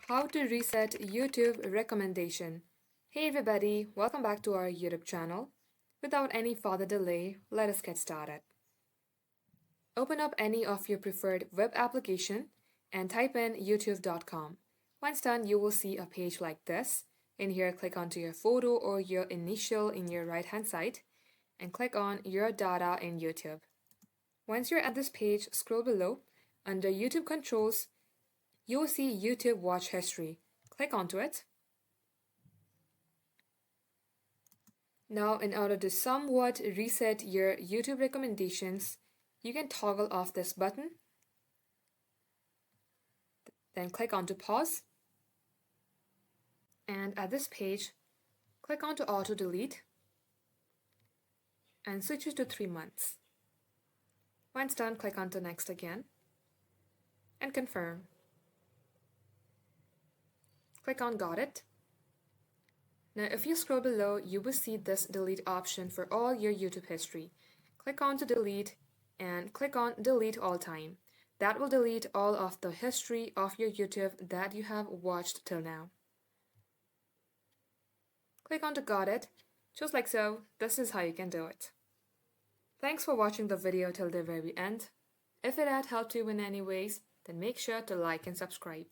How to reset YouTube recommendation. Hey everybody, welcome back to our YouTube channel. Without any further delay, let us get started. Open up any of your preferred web application and type in youtube.com. Once done, you will see a page like this. In here, click onto your photo or your initial in your right hand side and click on your data in YouTube. Once you're at this page, scroll below. Under YouTube controls, you will see YouTube watch history. Click onto it. Now, in order to somewhat reset your YouTube recommendations, you can toggle off this button. Then click onto pause. And at this page, click onto auto delete and switch it to 3 months. Once done, click onto next again and confirm. Click on got it. Now if you scroll below, you will see this delete option for all your YouTube history. Click on to delete and click on delete all time. That will delete all of the history of your YouTube that you have watched till now. Click on to got it. Just like so, this is how you can do it. Thanks for watching the video till the very end. If it had helped you in any ways, then make sure to like and subscribe.